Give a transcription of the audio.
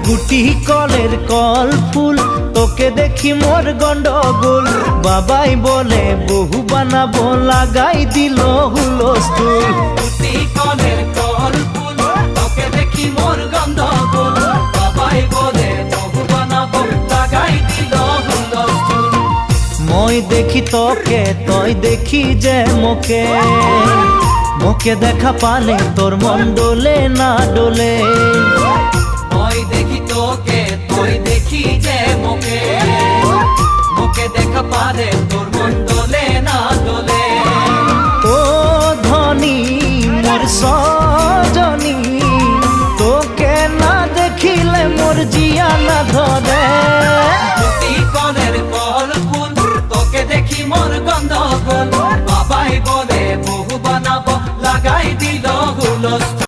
গুটি কলের কল ফুল তোকে দেখি মোর গন্ডগোল বাবাই বলে বহু বানাবো লাগাই দিল হুলস্থুল গুটি কলের কল ফুল তোকে দেখি মোর গন্ডগোল বাবাই বলে বহু বানাবো লাগাই দিল হুলস্থুল মই দেখি তোকে তই দেখি যে মোকে মোকে দেখা পালে তোর মন ডোলে না ডোলে মই দেখি তোকে তুই দেখি যে মোকে মোকে দেখা পারে তোর মন দোলে না দোলে ও ধনী মোর সজনী তোকে না দেখিলে মোর জিয়া না ধরে গুটি কলের কল ফুল তোকে দেখি মোর গন্ডগোল বাবাই বলে বহু বানাবো লাগাই দিল হুলস্থুল